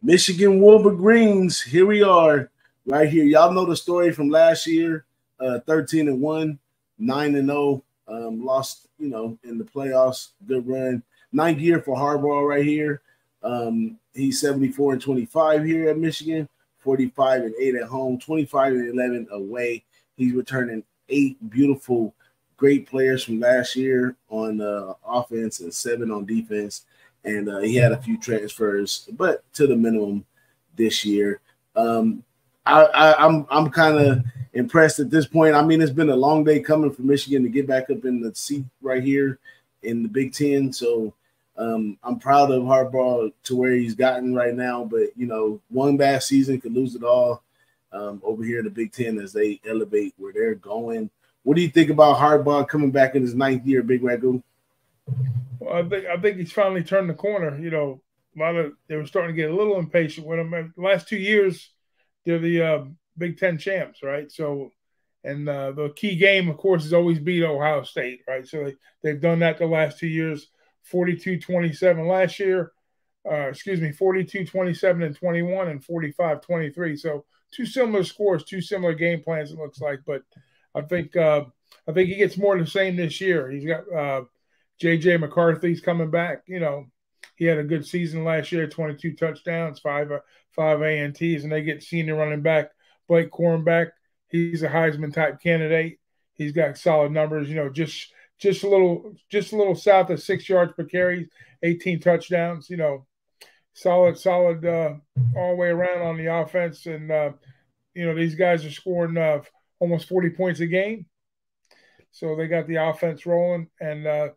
Michigan Wolverines, here we are, right here. Y'all know the story from last year, 13-1, 9-0, lost, in the playoffs, good run. 9th year for Harbaugh right here. He's 74-25 here at Michigan, 45-8 at home, 25-11 away. He's returning 8 beautiful, great players from last year on offense and 7 on defense. And he had a few transfers, but to the minimum this year. I'm kind of impressed at this point. I mean, it's been a long day coming for Michigan to get back up in the seat right here in the Big Ten. So I'm proud of Harbaugh to where he's gotten right now. But, one bad season could lose it all over here in the Big Ten as they elevate where they're going. What do you think about Harbaugh coming back in his 9th year, Big Ragu? Well, I think he's finally turned the corner. They were starting to get a little impatient with him. The last 2 years, they're the Big Ten champs, right? So, and the key game, of course, is always beat Ohio State, right? So they've done that the last 2 years. 42-27 last year. 42-27 and 21 and 45-23. So 2 similar scores, 2 similar game plans. It looks like, but I think he gets more of the same this year. He's got. J.J. McCarthy's coming back. He had a good season last year, 22 touchdowns, 5 ANTs, and they get senior running back Blake Corum back. He's a Heisman-type candidate. He's got solid numbers, just a little south of 6 yards per carry, 18 touchdowns, solid all the way around on the offense. And, these guys are scoring almost 40 points a game. So they got the offense rolling. And,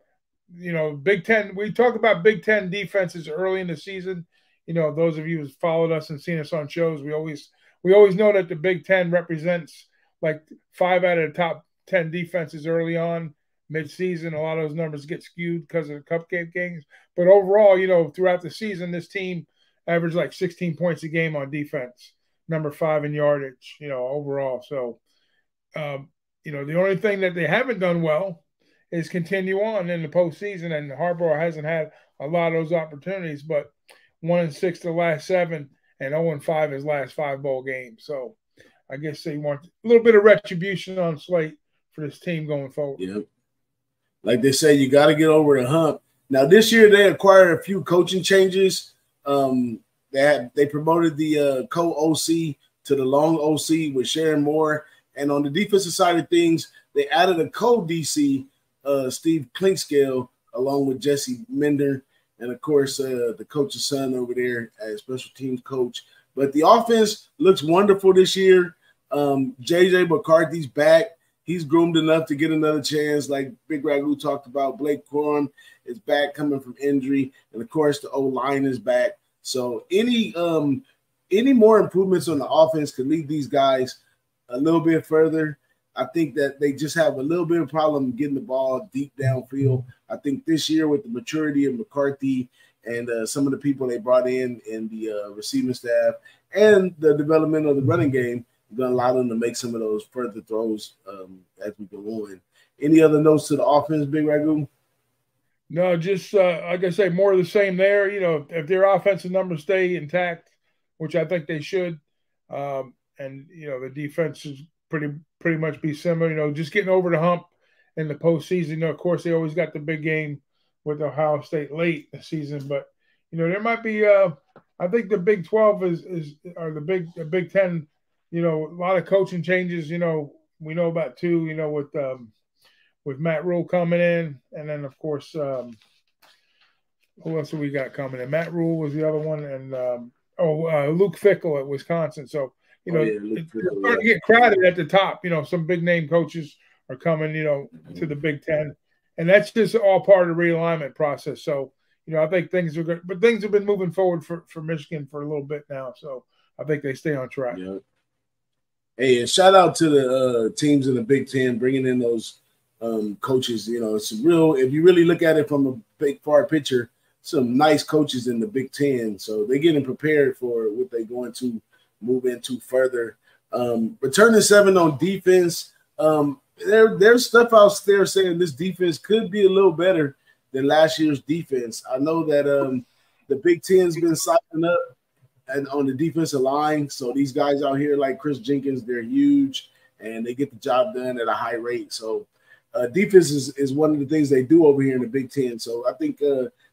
Big Ten, we talk about Big Ten defenses early in the season. Those of you who've followed us and seen us on shows, we always know that the Big Ten represents like 5 out of the top 10 defenses early on. Mid-season, a lot of those numbers get skewed because of the cupcake games. But overall, throughout the season, this team averaged like 16 points a game on defense, number 5 in yardage, overall. So, the only thing that they haven't done well is continue on in the postseason, and Harbaugh hasn't had a lot of those opportunities, but 1-6 the last 7 and 0-5 his last 5 bowl games. So I guess they want a little bit of retribution on slate for this team going forward. Yep. Like they say, you got to get over the hump. Now, this year they acquired a few coaching changes. They promoted the co-OC to the long OC with Sharon Moore. And on the defensive side of things, they added a co-DC, Steve Klinkscale, along with Jesse Mender, and of course the coach's son over there as special teams coach. But the offense looks wonderful this year. J.J. McCarthy's back. He's groomed enough to get another chance, like Big Ragu talked about. Blake Corum is back coming from injury, and of course the O-line is back. So any more improvements on the offense could lead these guys a little bit further. I think that they just have a little bit of problem getting the ball deep downfield. I think this year with the maturity of McCarthy and some of the people they brought in the receiving staff and the development of the running game, going to allow them to make some of those further throws as we go on. Any other notes to the offense, Big Ragu? No, just like I say, more of the same there. If their offensive numbers stay intact, which I think they should, and the defense is pretty much be similar, just getting over the hump in the postseason. Of course, they always got the big game with Ohio State late in the season, but there might be. I think the Big 12 or the Big 10. A lot of coaching changes. We know about 2. With Matt Rule coming in, and then of course, who else have we got coming in? Matt Rule was the other one, and Luke Fickell at Wisconsin. So. It's starting to get crowded at the top. Some big name coaches are coming, to the Big Ten, and that's just all part of the realignment process. So, I think things are good, but things have been moving forward for Michigan for a little bit now. So I think they stay on track. Yeah. Hey, and shout out to the teams in the Big Ten bringing in those coaches. It's real. If you really look at it from a big far picture, some nice coaches in the Big Ten. So they're getting prepared for what they're going to move into further. Returning 7 on defense. There's stuff out there saying this defense could be a little better than last year's defense. I know that the Big Ten's been signing up and on the defensive line. So these guys out here like Chris Jenkins, they're huge and they get the job done at a high rate. So defense is one of the things they do over here in the Big Ten. So I think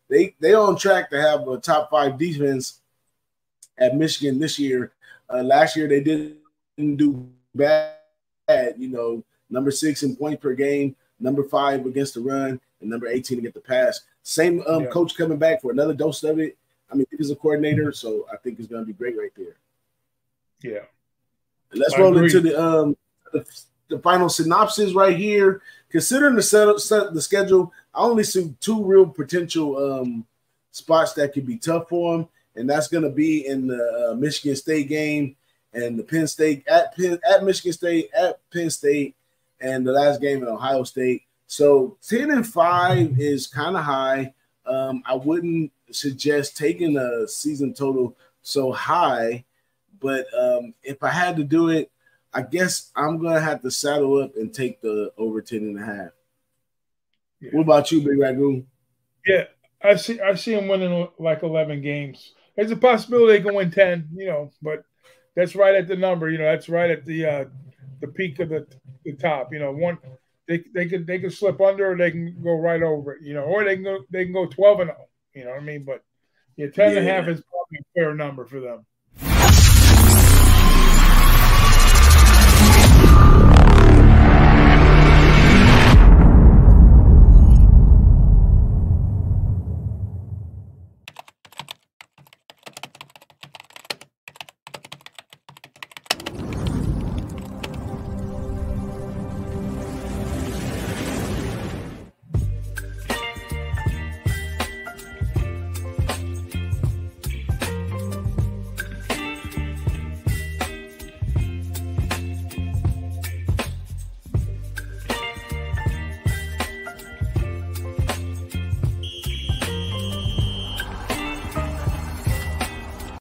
they on track to have a top 5 defense at Michigan this year. Last year they didn't do bad. You know, number 6 in points per game, number 5 against the run, and number 18 to get the pass. Same coach coming back for another dose of it. I mean, he's a coordinator, so I think it's going to be great right there. Yeah. And let's roll into the final synopsis right here. Considering the schedule, I only see 2 real potential spots that could be tough for him, and that's going to be in the Michigan State game and the Penn State at Michigan State, at Penn State, and the last game at Ohio State. So 10-5 is kind of high. I wouldn't suggest taking a season total so high, but if I had to do it, I guess I'm gonna have to saddle up and take the over 10.5. Yeah. What about you, Big Ragu? Yeah, I see him winning like 11 games. There's a possibility they can win 10, you know, but that's right at the number, you know, that's right at the peak of the top, you know. They could slip under, or they can go right over it, you know, or they can go 12-0, you know what I mean? But yeah, 10.5 is probably a fair number for them.